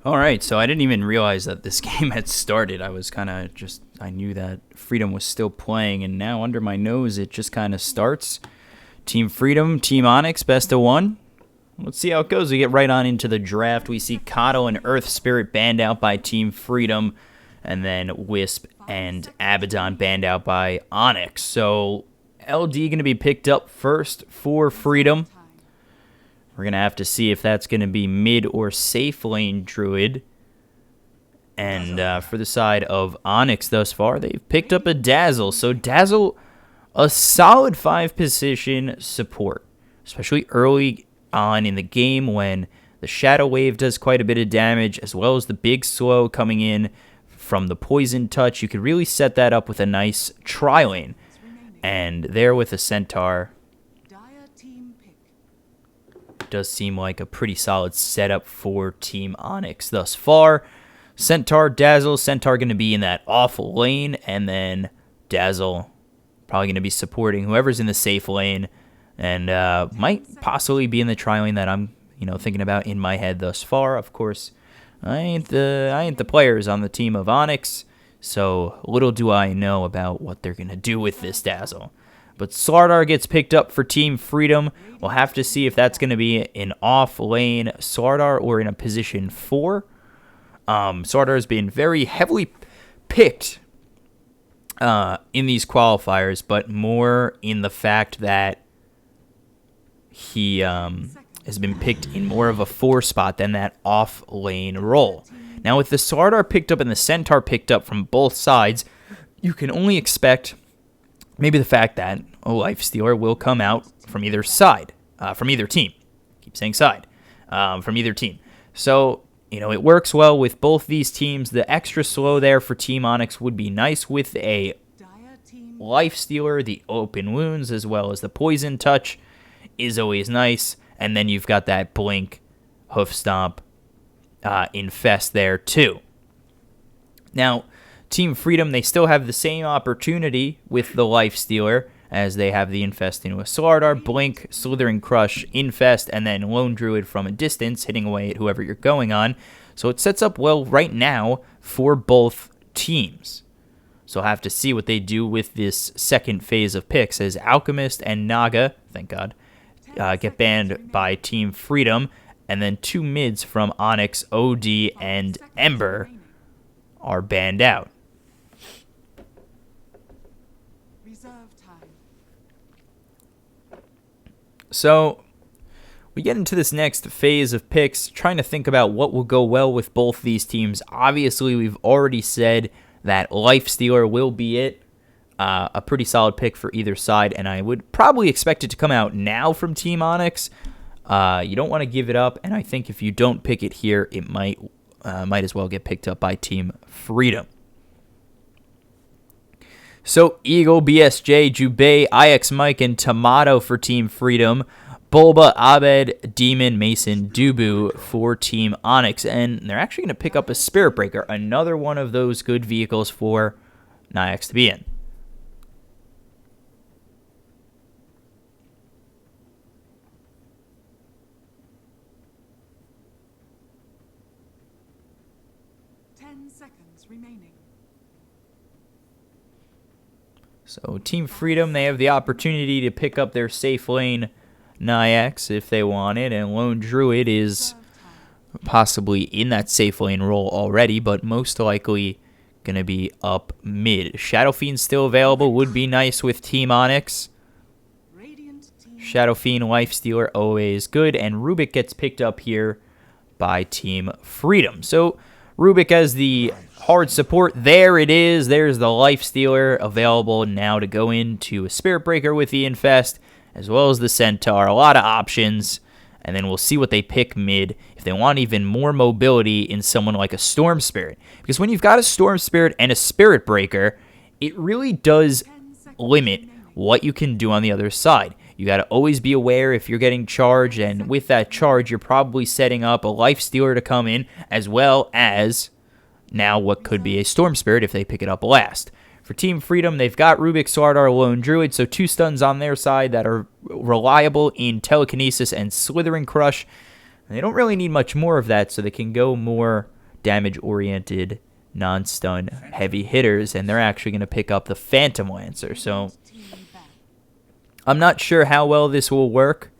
All right, so I didn't even realize that this game had started. I was kind of just, I knew that Freedom was still playing, and now under my nose it just kind of starts. Team Freedom, Team Onyx, best of one. Let's see how it goes. We get right on into the draft. We see Cottle and Earth Spirit banned out by Team Freedom, and then Wisp and Abaddon banned out by Onyx. So LD going to be picked up first for Freedom. We're going to have to see if that's going to be mid or safe lane Druid. And for the side of Onyx thus far, they've picked up a Dazzle. So Dazzle, a solid 5 position support, especially early on in the game when the Shadow Wave does quite a bit of damage, as well as the big slow coming in from the Poison Touch. You could really set that up with a nice tri-lane. And there with a Centaur, does seem like a pretty solid setup for Team Onyx thus far. Centaur, Dazzle. Centaur going to be in that awful lane, and then Dazzle probably going to be supporting whoever's in the safe lane, and might possibly be in the tri lane that I'm thinking about in my head thus far. Of course, I ain't the players on the team of Onyx, so little do I know about what they're going to do with this Dazzle. But Slardar gets picked up for Team Freedom. We'll have to see if that's going to be an off-lane Slardar or in a position 4. Slardar has been very heavily picked in these qualifiers, but more in the fact that he has been picked in more of a 4 spot than that off-lane role. Now, with the Slardar picked up and the Centaur picked up from both sides, you can only expect maybe the fact that a Lifestealer will come out from either side, from either team. Keep saying side. From either team. So, it works well with both these teams. The extra slow there for Team Onyx would be nice with a Lifestealer. The open wounds as well as the Poison Touch is always nice. And then you've got that Blink, Hoof Stomp, Infest there too. Now, Team Freedom, they still have the same opportunity with the Lifestealer as they have the Infest into a Slardar, Blink, Slithering Crush, Infest, and then Lone Druid from a distance, hitting away at whoever you're going on. So it sets up well right now for both teams. So I'll have to see what they do with this second phase of picks as Alchemist and Naga, thank God, get banned by Team Freedom, and then 2 mids from Onyx, OD, and Ember are banned out. So we get into this next phase of picks, trying to think about what will go well with both these teams. Obviously, we've already said that Lifestealer will be it. A pretty solid pick for either side, and I would probably expect it to come out now from Team Onyx. You don't want to give it up, and I think if you don't pick it here, it might as well get picked up by Team Freedom. So, Eagle, BSJ, Jubei, IX Mike, and Tomato for Team Freedom. Bulba, Abed, Demon, Mason, Dubu for Team Onyx. And they're actually going to pick up a Spirit Breaker, another one of those good vehicles for Nyx to be in. So Team Freedom, they have the opportunity to pick up their safe lane Nyx if they want it, and Lone Druid is possibly in that safe lane role already, but most likely going to be up mid. Shadow Fiend's still available, would be nice with Team Onyx. Shadow Fiend, Lifestealer, always good, and Rubik gets picked up here by Team Freedom. So Rubik as the hard support. There it is. There's the Lifestealer available now to go into a Spirit Breaker with the Infest, as well as the Centaur. A lot of options, and then we'll see what they pick mid if they want even more mobility in someone like a Storm Spirit. Because when you've got a Storm Spirit and a Spirit Breaker, it really does limit what you can do on the other side. You got to always be aware if you're getting charged, and with that charge, you're probably setting up a Lifestealer to come in, as well as now what could be a Storm Spirit if they pick it up last. For Team Freedom, they've got Rubik, Slardar, Lone Druid, so 2 stuns on their side that are reliable in Telekinesis and Slithering Crush. And they don't really need much more of that, so they can go more damage-oriented, non-stun heavy hitters, and they're actually going to pick up the Phantom Lancer. So I'm not sure how well this will work,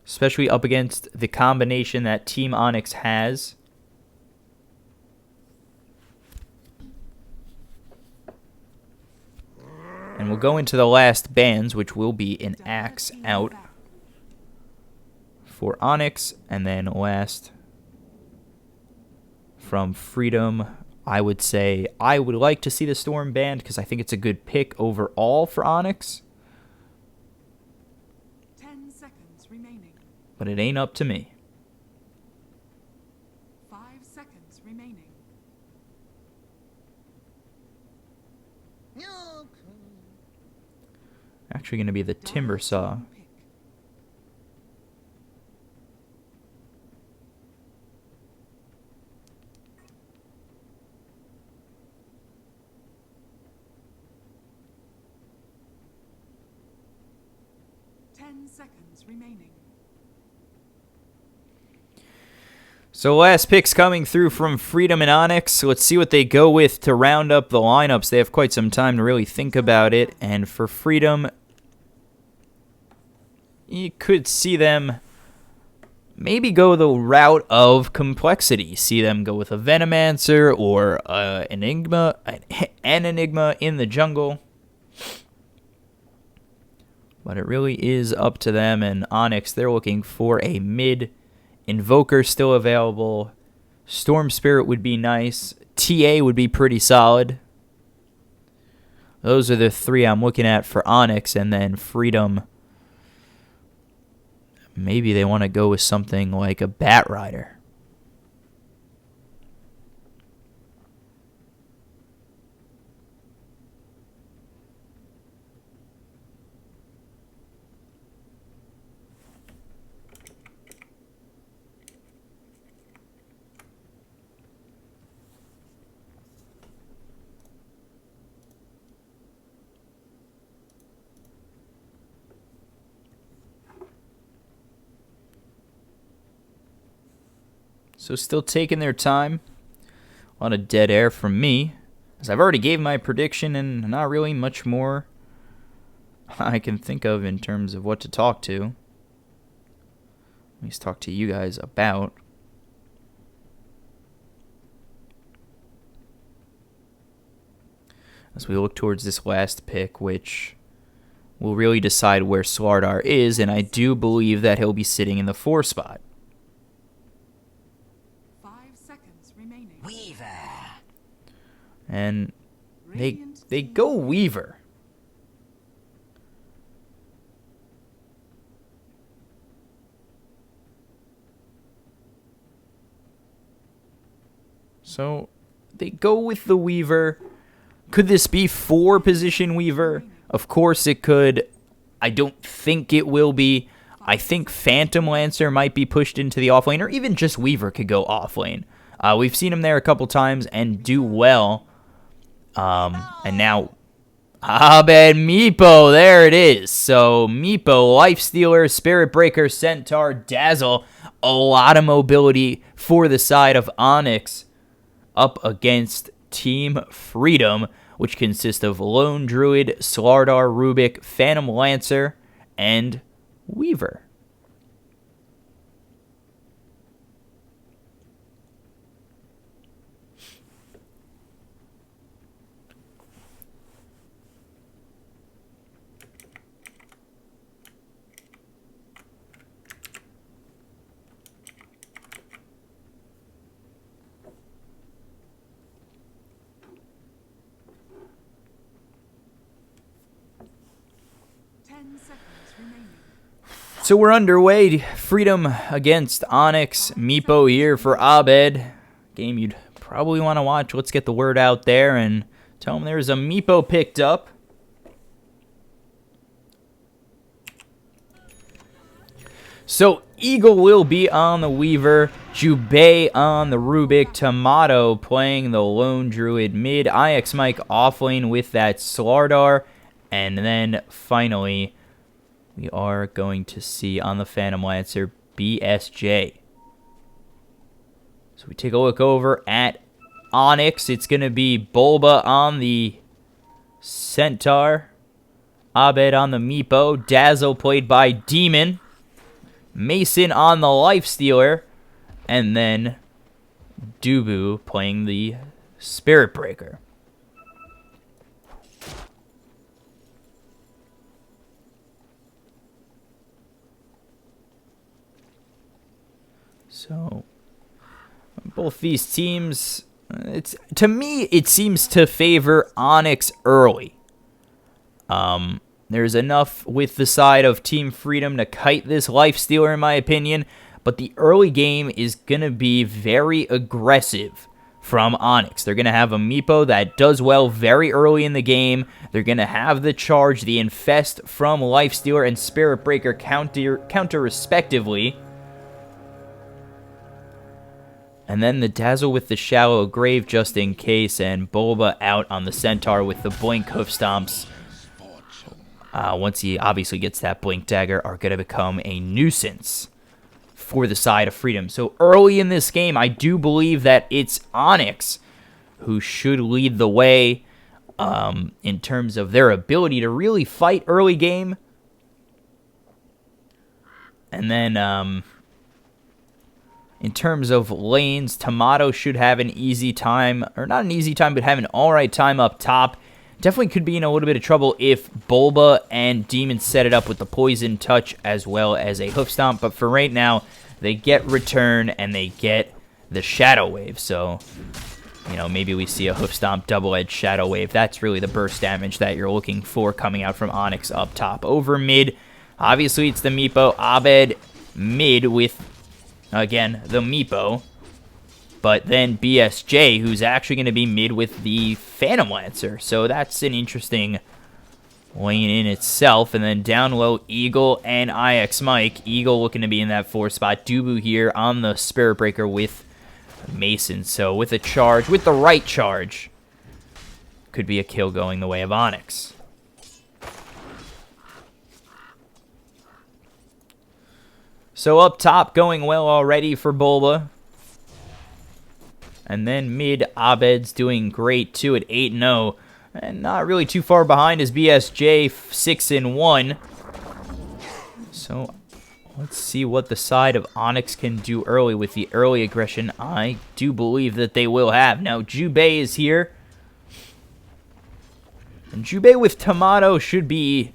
especially up against the combination that Team Onyx has. And we'll go into the last bans, which will be an Axe out for Onyx, and then last from Freedom, I would say I would like to see the Storm banned because I think it's a good pick overall for Onyx. 10 seconds remaining. But it ain't up to me. 5 seconds remaining. Actually going to be the Timber Saw. Pick. 10 seconds remaining. So last picks coming through from Freedom and Onyx. So let's see what they go with to round up the lineups. They have quite some time to really think about it. And for Freedom, you could see them maybe go the route of complexity. See them go with a Venomancer or an Enigma in the jungle. But it really is up to them. And Onyx, they're looking for a mid. Invoker still available. Storm Spirit would be nice. TA would be pretty solid. Those are the three I'm looking at for Onyx. And then Freedom, maybe they want to go with something like a Bat Rider. So still taking their time. A lot of dead air from me, as I've already gave my prediction and not really much more I can think of in terms of what to talk to. At least talk to you guys about. As we look towards this last pick, which will really decide where Slardar is, and I do believe that he'll be sitting in the 4 spot. Weaver. And they go Weaver. So they go with the Weaver. Could this be 4 position Weaver? Of course it could. I don't think it will be. I think Phantom Lancer might be pushed into the offlane, or even just Weaver could go offlane. We've seen him there a couple times and do well. And now, Abed Meepo, there it is. So, Meepo, Life Stealer, Spirit Breaker, Centaur, Dazzle. A lot of mobility for the side of Onyx up against Team Freedom, which consists of Lone Druid, Slardar, Rubik, Phantom Lancer, and Weaver. So we're underway. Freedom against Onyx. Meepo here for Abed. Game you'd probably want to watch. Let's get the word out there and tell them there's a Meepo picked up. So Eagle will be on the Weaver. Jubei on the Rubik. Tomato playing the Lone Druid mid. IX Mike offlane with that Slardar. And then finally, we are going to see on the Phantom Lancer BSJ. So we take a look over at Onyx. It's going to be Bulba on the Centaur, Abed on the Meepo, Dazzle played by Demon, Mason on the Lifestealer, and then Dubu playing the Spirit Breaker. So both these teams, to me, it seems to favor Onyx early. There's enough with the side of Team Freedom to kite this Lifestealer, in my opinion, but the early game is going to be very aggressive from Onyx. They're going to have a Meepo that does well very early in the game. They're going to have the charge, the Infest from Lifestealer and Spirit Breaker counter respectively. And then the Dazzle with the Shallow Grave just in case, and Bulba out on the Centaur with the Blink Hoof Stomps. Once he obviously gets that Blink Dagger, are going to become a nuisance for the side of Freedom. So early in this game, I do believe that it's Onyx who should lead the way in terms of their ability to really fight early game. And then in terms of lanes, Tomato should have an easy time, or not an easy time, but have an alright time up top. Definitely could be in a little bit of trouble if Bulba and Demon set it up with the Poison Touch as well as a Hoof Stomp. But for right now, they get Return and they get the Shadow Wave. So, you know, maybe we see a Hoof Stomp double-edged Shadow Wave. That's really the burst damage that you're looking for coming out from Onyx up top. Over mid, obviously it's the Meepo. Abed mid with, again, the Meepo. But then BSJ, who's actually going to be mid with the Phantom Lancer. So that's an interesting lane in itself. And then down low, Eagle and IX Mike. Eagle looking to be in that 4 spot. Dubu here on the Spirit Breaker with Mason. So with a charge, with the right charge, could be a kill going the way of Onyx. So up top, going well already for Bulba. And then mid, Abed's doing great too at 8-0. And not really too far behind is BSJ, 6-1. So let's see what the side of Onyx can do early with the early aggression. I do believe that they will have. Now, Jubei is here. And Jubei with Tomato should be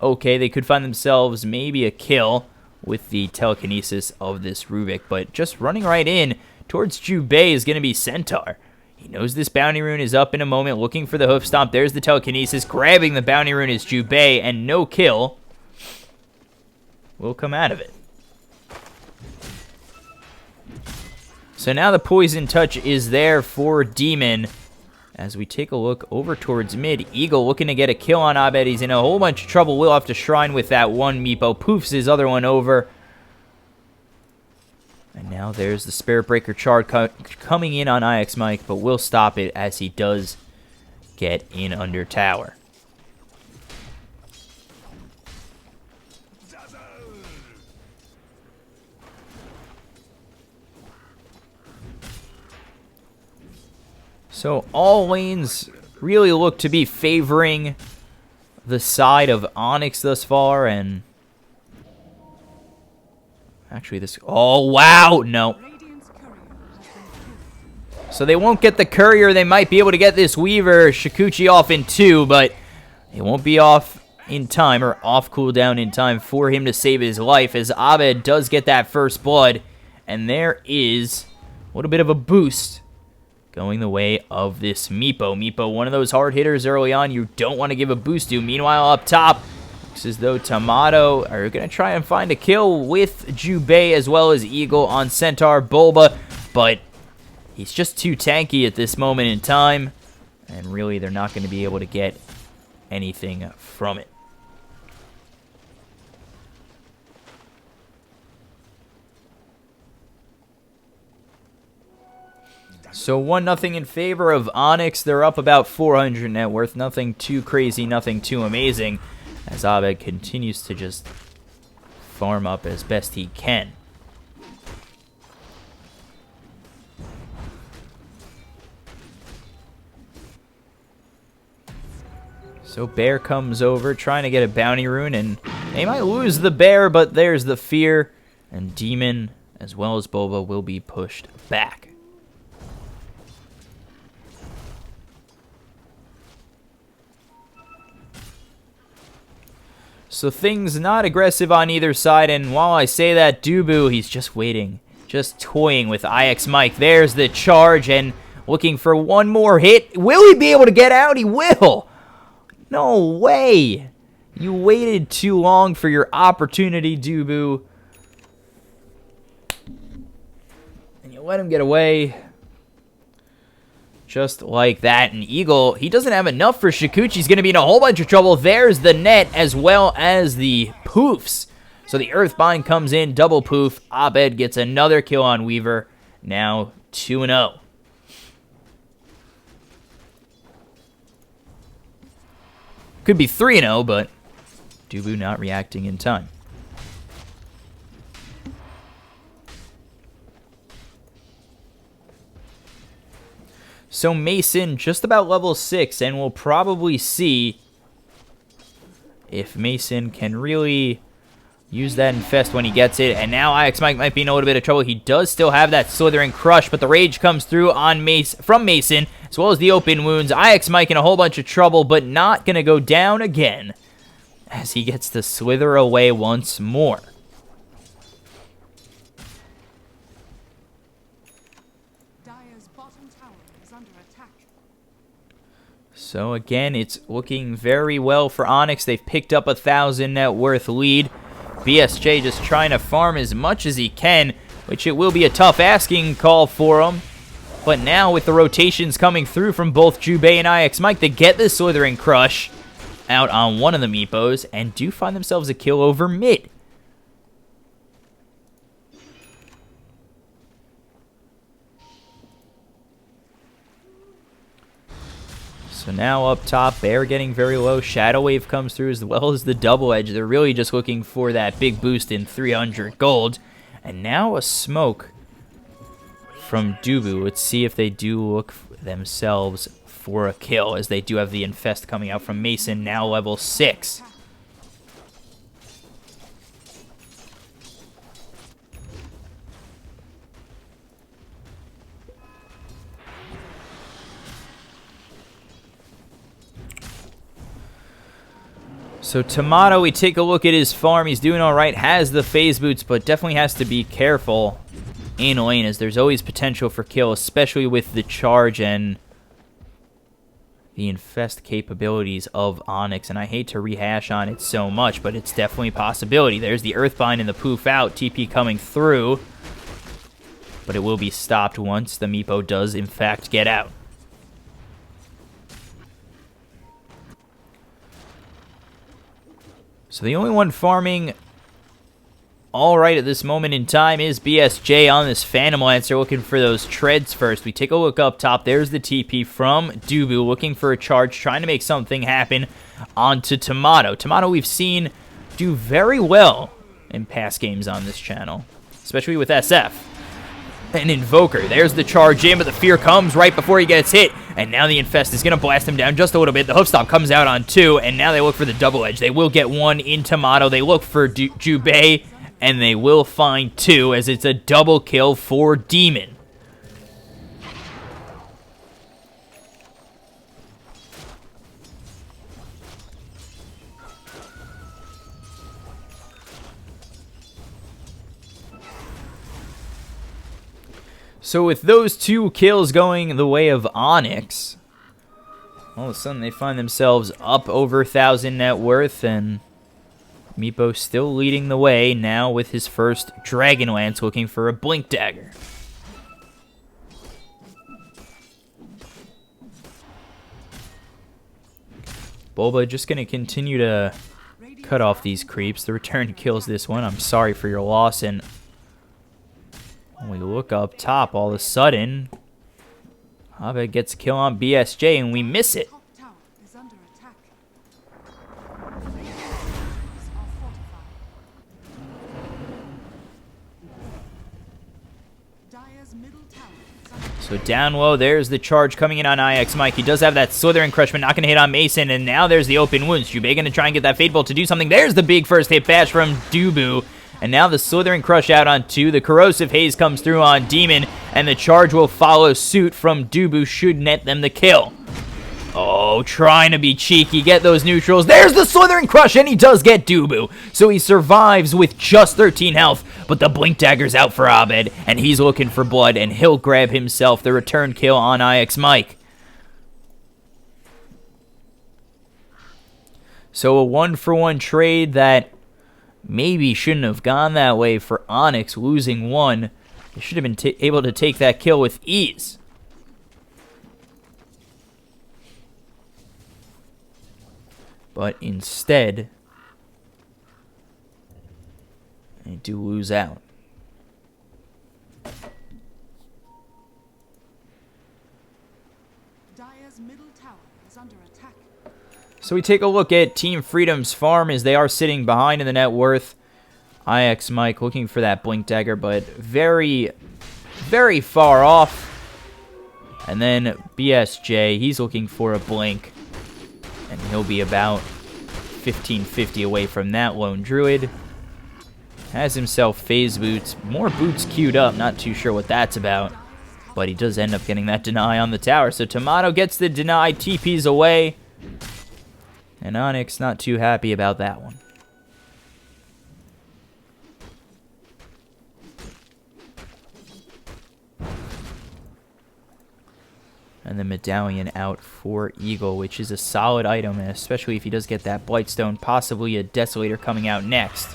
okay. They could find themselves maybe a kill with the telekinesis of this Rubik. But just running right in towards Jubei is going to be Centaur. He knows this bounty rune is up in a moment, looking for the hoof stomp. There's the telekinesis. Grabbing the bounty rune is Jubei, and no kill will come out of it. So now the Poison Touch is there for Demon. As we take a look over towards mid, Eagle looking to get a kill on Abed. He's in a whole bunch of trouble. We'll have to shrine with that one Meepo. Poofs his other one over. And now there's the Spirit Breaker charge coming in on IX Mike, but we'll stop it as he does get in under tower. So all lanes really look to be favoring the side of Onyx thus far, and actually this... Oh, wow! No. So they won't get the Courier. They might be able to get this Weaver Shikuchi off in 2, but it won't be off in time, or off cooldown in time for him to save his life, as Abed does get that first blood. And there is a little bit of a boost going the way of this Meepo. Meepo, one of those hard hitters early on you don't want to give a boost to. Meanwhile, up top, looks as though Tomato are going to try and find a kill with Jubei as well as Eagle on Centaur Bulba, but he's just too tanky at this moment in time, and really they're not going to be able to get anything from it. So 1-0 in favor of Onyx. They're up about 400 net worth. Nothing too crazy, nothing too amazing, as Abed continues to just farm up as best he can. So Bear comes over, trying to get a bounty rune, and they might lose the Bear, but there's the fear. And Demon, as well as Boba, will be pushed back. So things not aggressive on either side, and while I say that, Dubu, he's just waiting, just toying with IX Mike. There's the charge, and looking for one more hit. Will he be able to get out? He will! No way! You waited too long for your opportunity, Dubu. And you let him get away. Just like that. And Eagle, he doesn't have enough for Shikuchi. He's going to be in a whole bunch of trouble. There's the net as well as the poofs. So the Earthbind comes in, double poof. Abed gets another kill on Weaver. Now 2-0. Could be 3-0, but Dubu not reacting in time. So Mason just about level 6, and we'll probably see if Mason can really use that infest when he gets it. And now IX Mike might be in a little bit of trouble. He does still have that Slithering Crush, but the rage comes through on from Mason, as well as the open wounds. IX Mike in a whole bunch of trouble, but not going to go down again, as he gets to slither away once more. Dire's bottom tower is under attack. So again, it's looking very well for Onyx. They've picked up a 1,000 net worth lead. BSJ just trying to farm as much as he can, which it will be a tough asking call for him. But now with the rotations coming through from both Jubei and IX Mike, they get this Slithering Crush out on one of the Meepos and do find themselves a kill over mid. So now up top, Bear getting very low. Shadow Wave comes through as well as the Double Edge. They're really just looking for that big boost in 300 gold. And now a smoke from Dubu. Let's see if they do look themselves for a kill, as they do have the infest coming out from Mason, now level 6. So Tomato, we take a look at his farm. He's doing all right, has the phase boots, but definitely has to be careful in lane, as there's always potential for kill, especially with the charge and the infest capabilities of Onyx. And I hate to rehash on it so much, but it's definitely a possibility. There's the Earthbind and the poof out, TP coming through, but it will be stopped once the Meepo does in fact get out. So the only one farming all right at this moment in time is BSJ on this Phantom Lancer, looking for those treads first. We take a look up top. There's the TP from Dubu, looking for a charge, trying to make something happen onto Tomato. Tomato we've seen do very well in past games on this channel, especially with SF. And Invoker, there's the charge in, but the fear comes right before he gets hit. And now the infest is going to blast him down just a little bit. The hoofstop comes out on 2, and now they look for the double edge. They will get 1 in Tomato. They look for Jubei, and they will find 2, as it's a double kill for Demon. So with those 2 kills going the way of Onyx, all of a sudden they find themselves up over 1,000 net worth, and Meepo still leading the way now with his first Dragonlance, looking for a Blink Dagger. Boba just going to continue to cut off these creeps. The return kills this one. I'm sorry for your loss. And when we look up top, all of a sudden, Abed gets a kill on BSJ, and we miss it. Top tower is under attack. Dire's Dire's middle tower is under So down low, there's the charge coming in on IX Mike. He does have that Slithering Crush, but not going to hit on Mason. And now there's the open wounds. Jubei going to try and get that Fade Bolt to do something. There's the big first hit bash from Dubu. And now the Slithering Crush out on 2. The Corrosive Haze comes through on Demon. And the charge will follow suit from Dubu. Should net them the kill. Oh, trying to be cheeky. Get those neutrals. There's the Slithering Crush. And he does get Dubu. So he survives with just 13 health. But the Blink Dagger's out for Abed. And he's looking for blood. And he'll grab himself the return kill on IX Mike. So a 1-for-1 trade that maybe shouldn't have gone that way for Onyx, losing 1. They should have been able to take that kill with ease. But instead, they do lose out. Dire's middle tower is under attack. So we take a look at Team Freedom's farm as they are sitting behind in the net worth. IX Mike looking for that Blink Dagger, but very, very far off. And then BSJ, he's looking for a Blink. And he'll be about 1550 away from that lone Druid. Has himself phase boots. More boots queued up. Not too sure what that's about. But he does end up getting that deny on the tower. So Tomato gets the deny, TP's away. And Onyx not too happy about that one. And the Medallion out for Eagle, which is a solid item, and especially if he does get that Blightstone, possibly a Desolator coming out next.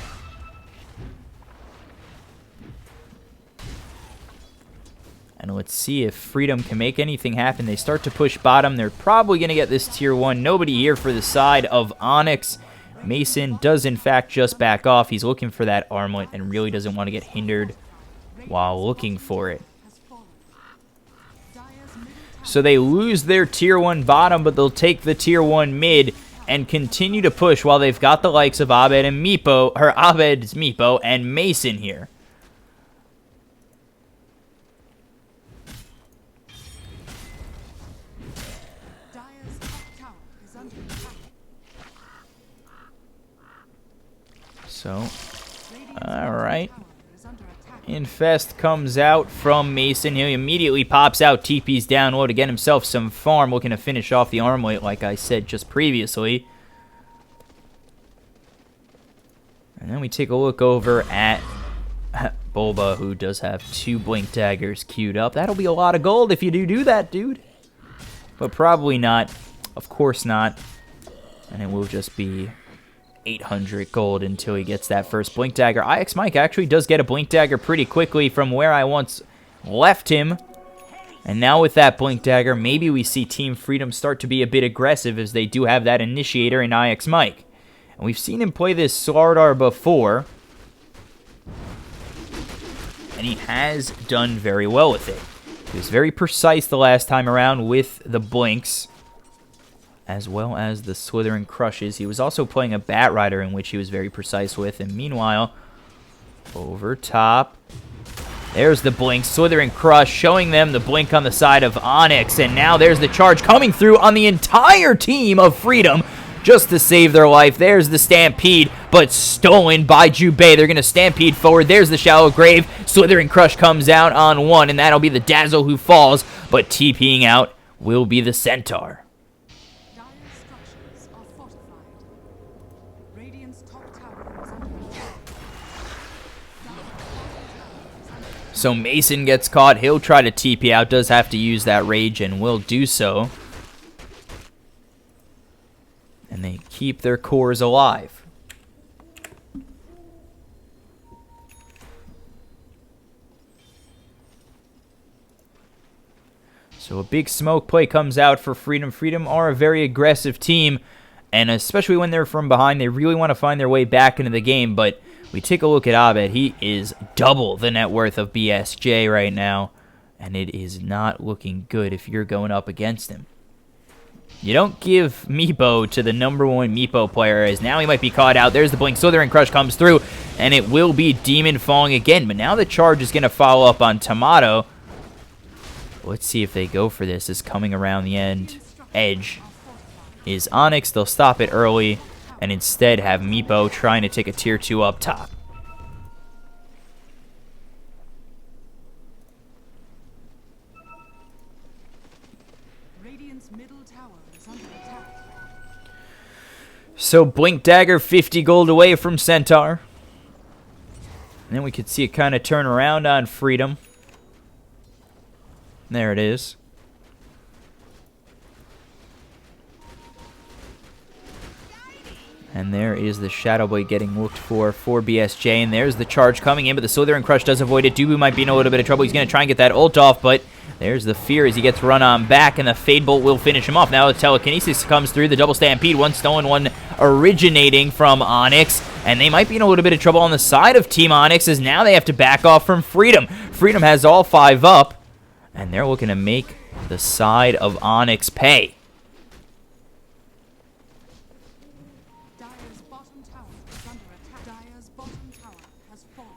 And let's see if Freedom can make anything happen. They start to push bottom. They're probably going to get this tier 1. Nobody here for the side of Onyx. Mason does, in fact, just back off. He's looking for that armlet and really doesn't want to get hindered while looking for it. So they lose their tier 1 bottom, but they'll take the tier 1 mid and continue to push while they've got the likes of Abed and Meepo, or Abed's Meepo and Mason here. Dire's top tower is under attack. So, Radiant's all right. tower is under attack. Infest comes out from Mason. He immediately pops out, TP's down low to get himself some farm, looking to finish off the armlet like I said just previously. And then we take a look over at Boba, who does have 2 Blink Daggers queued up. That'll be a lot of gold if you do that, dude. But probably not. Of course not. And it will just be 800 gold until he gets that first Blink Dagger. IX Mike actually does get a Blink Dagger pretty quickly from where I once left him. And now with that Blink Dagger, maybe we see Team Freedom start to be a bit aggressive as they do have that Initiator in IX Mike. And we've seen him play this Slardar before. And he has done very well with it. He was very precise the last time around with the Blinks, as well as the Slithering Crushes. He was also playing a Bat Rider in which he was very precise with. And meanwhile, over top, there's the Blink, Slithering Crush, showing them the Blink on the side of Onyx. And now there's the charge coming through on the entire team of Freedom just to save their life. There's the Stampede, but stolen by Jubei. They're going to Stampede forward. There's the Shallow Grave. Slithering Crush comes out on 1, and that'll be the Dazzle who falls. But TPing out will be the Centaur. Dire's structures are fortified. Radiant's top tower is under attack. So Mason gets caught. He'll try to TP out. Does have to use that Rage and will do so. And they keep their cores alive. So a big smoke play comes out for Freedom. Freedom are a very aggressive team. And especially when they're from behind, they really want to find their way back into the game. But we take a look at Abed. He is double the net worth of BSJ right now. And it is not looking good if you're going up against him. You don't give Meepo to the #1 Meepo player, as now he might be caught out. There's the Blink. Slithering Crush comes through, and it will be Demon falling again. But now the charge is going to follow up on Tomato. Let's see if they go for this. Is coming around the edge is Onyx. They'll stop it early and instead have Meepo trying to take a tier 2 up top. Radiant's middle tower is under attack. So Blink Dagger 50 gold away from Centaur. And then we could see it kind of turn around on Freedom. There it is. And there is the Shadow Blade getting looked for BSJ. And there's the charge coming in, but the Slithering Crush does avoid it. Dubu might be in a little bit of trouble. He's going to try and get that ult off, but there's the fear as he gets run on back, and the Fade Bolt will finish him off. Now the Telekinesis comes through. The double Stampede, one stolen, one originating from Onyx. And they might be in a little bit of trouble on the side of Team Onyx, as now they have to back off from Freedom. Freedom has all 5 up, and they're looking to make the side of Onyx pay. Dire's bottom tower is under attack. Dire's bottom tower has fallen.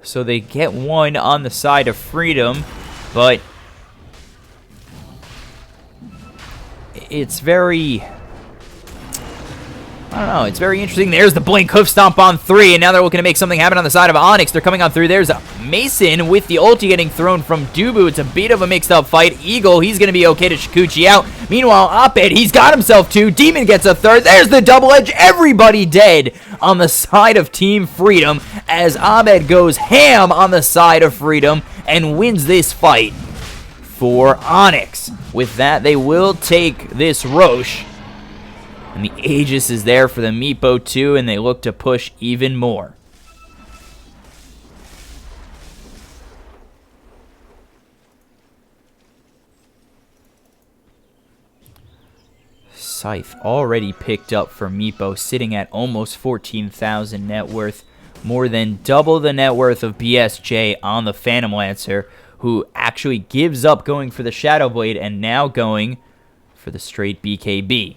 So they get one on the side of Freedom, but it's very, I don't know, it's very interesting. There's the Blink Hoof Stomp on 3, and now they're looking to make something happen on the side of Onyx. They're coming on through. There's a Mason with the ulti getting thrown from Dubu. It's a bit of a mixed-up fight. Eagle, he's going to be okay to Shikuchi out. Meanwhile, Oped, he's got himself 2. Demon gets a 3rd. There's the double edge. Everybody dead on the side of Team Freedom as Abed goes ham on the side of Freedom and wins this fight for Onyx. With that, they will take this Roche. And the Aegis is there for the Meepo too, and they look to push even more. Scythe already picked up for Meepo, sitting at almost 14,000 net worth. More than double the net worth of BSJ on the Phantom Lancer, who actually gives up going for the Shadow Blade and now going for the straight BKB.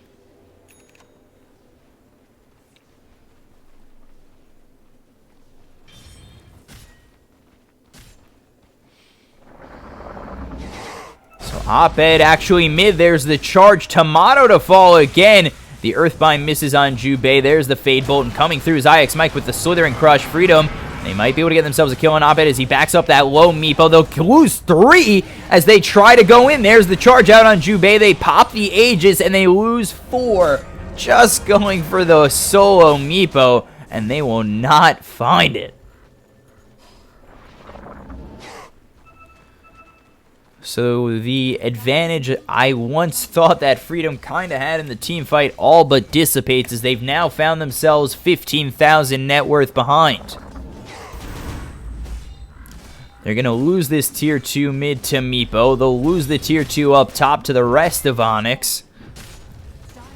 So Oped actually mid. There's the charge. Tomato to fall again. The Earthbind misses on Jubei. There's the Fade Bolt, and coming through is IX Mike with the Slithering Crush. Freedom. They might be able to get themselves a kill on Oped as he backs up that low Meepo. They'll lose 3 as they try to go in. There's the charge out on Jubei. They pop the Aegis, and they lose 4. Just going for the solo Meepo, and they will not find it. So the advantage I once thought that Freedom kind of had in the team fight all but dissipates as they've now found themselves 15,000 net worth behind. They're going to lose this tier 2 mid to Meepo. They'll lose the tier 2 up top to the rest of Onyx.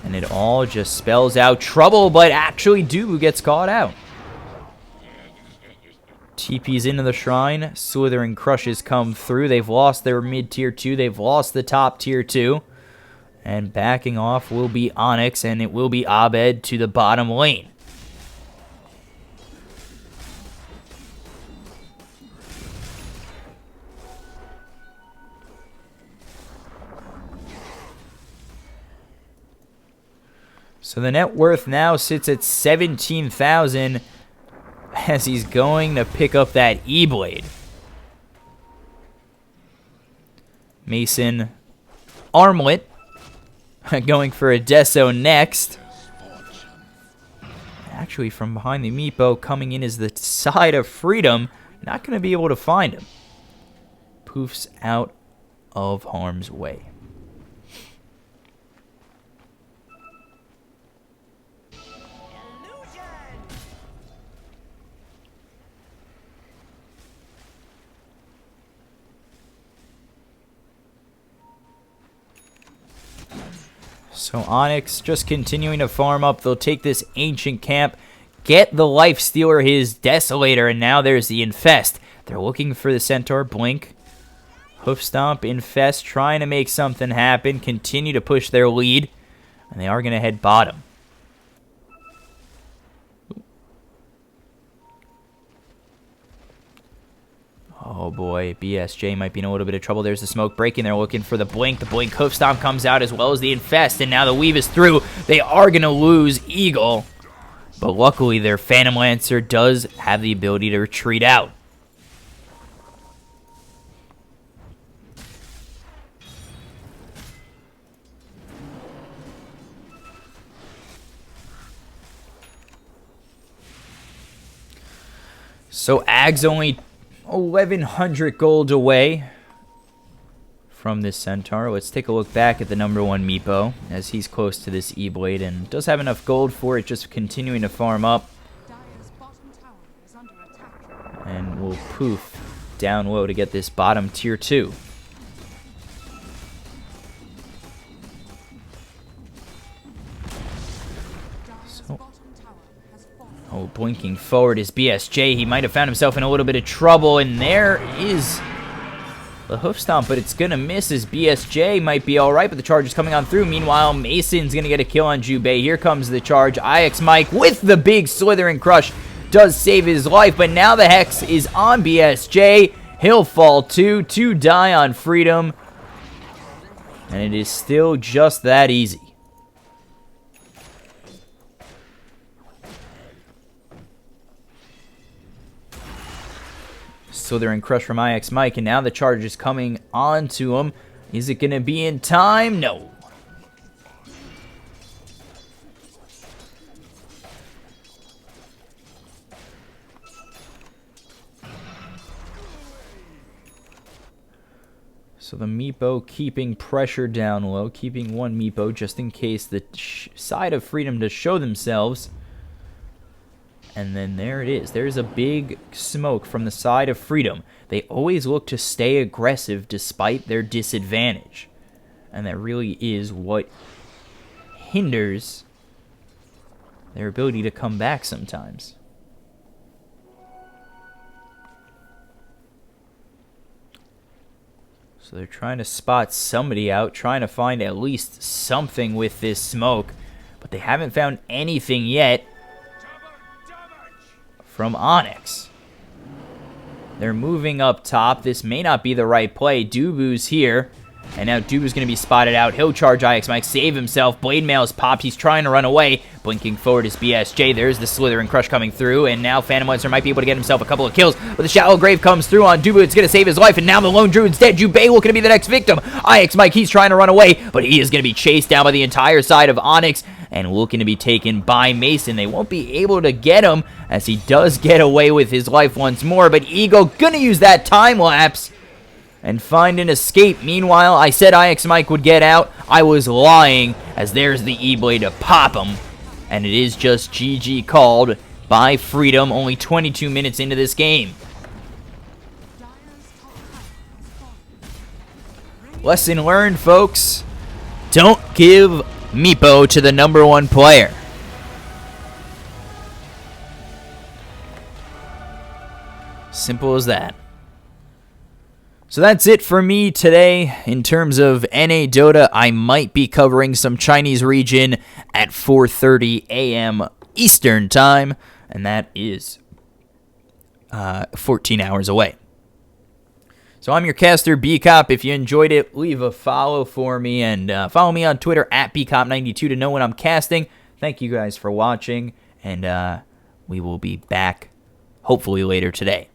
And it all just spells out trouble, but actually Dubu gets caught out. TP's into the shrine. Slithering Crushes come through. They've lost their mid tier 2. They've lost the top tier 2. And backing off will be Onyx, and it will be Abed to the bottom lane. So the net worth now sits at 17,000 as he's going to pick up that E-Blade. Mason Armlet going for a Deso next. Actually, from behind the Meepo, coming in is the side of Freedom. Not going to be able to find him. Poofs out of harm's way. So Onyx just continuing to farm up. They'll take this Ancient Camp, get the Life Stealer, his Desolator, and now there's the Infest. They're looking for the Centaur. Blink, Hoof Stomp, Infest, trying to make something happen, continue to push their lead, and they are going to head bottom. Oh boy, BSJ might be in a little bit of trouble. There's the smoke breaking. They're looking for the blink. The blink hoof stomp comes out as well as the infest, and now the weave is through. They are going to lose Eagle, but luckily their Phantom Lancer does have the ability to retreat out. So Ag's only 1,100 gold away from this Centaur. Let's take a look back at the #1 Meepo, as he's close to this E-Blade and does have enough gold for it, just continuing to farm up. Dire's bottom tower is under attack. And we'll poof down low to get this bottom tier 2. Dire's bottom tower has fallen. Oh, blinking forward is BSJ. He might have found himself in a little bit of trouble, and there is the hoof stomp, but it's going to miss as BSJ might be all right, but the charge is coming on through. Meanwhile, Mason's going to get a kill on Jubei. Here comes the charge. IX Mike with the big slithering crush does save his life, but now the Hex is on BSJ. He'll fall too, to die on Freedom, and it is still just that easy. Slithering crush from IX Mike, and now the charge is coming onto him. Is it going to be in time? No. So the Meepo keeping pressure down low, keeping one Meepo just in case the side of Freedom to show themselves. And then there it is. There's a big smoke from the side of Freedom. They always look to stay aggressive despite their disadvantage. And that really is what hinders their ability to come back sometimes. So they're trying to spot somebody out, trying to find at least something with this smoke. But they haven't found anything yet from Onyx. They're moving up top. This may not be the right play. Dubu's here. And now Dubu's going to be spotted out. He'll charge IX Mike, save himself. Blade Mail is popped. He's trying to run away. Blinking forward is BSJ. There's the Slither and Crush coming through. And now Phantom Lancer might be able to get himself a couple of kills. But the Shallow Grave comes through on Dubu. It's going to save his life. And now the Lone Druid's dead. Jubei looking to be the next victim. IX Mike, he's trying to run away. But he is going to be chased down by the entire side of Onyx. And looking to be taken by Mason. They won't be able to get him, as he does get away with his life once more. But Eagle gonna use that time lapse and find an escape. Meanwhile, I said IX Mike would get out. I was lying, as there's the E-Blade to pop him. And it is just GG called by Freedom, only 22 minutes into this game. Lesson learned, folks. Don't give Meepo to the #1 player. Simple as that. So that's it for me today in terms of NA Dota. I might be covering some Chinese region at 4:30 a.m. Eastern time, and that is 14 hours away. So I'm your caster, Bkop. If you enjoyed it, leave a follow for me, and follow me on Twitter at Bkop92 to know when I'm casting. Thank you guys for watching, and we will be back hopefully later today.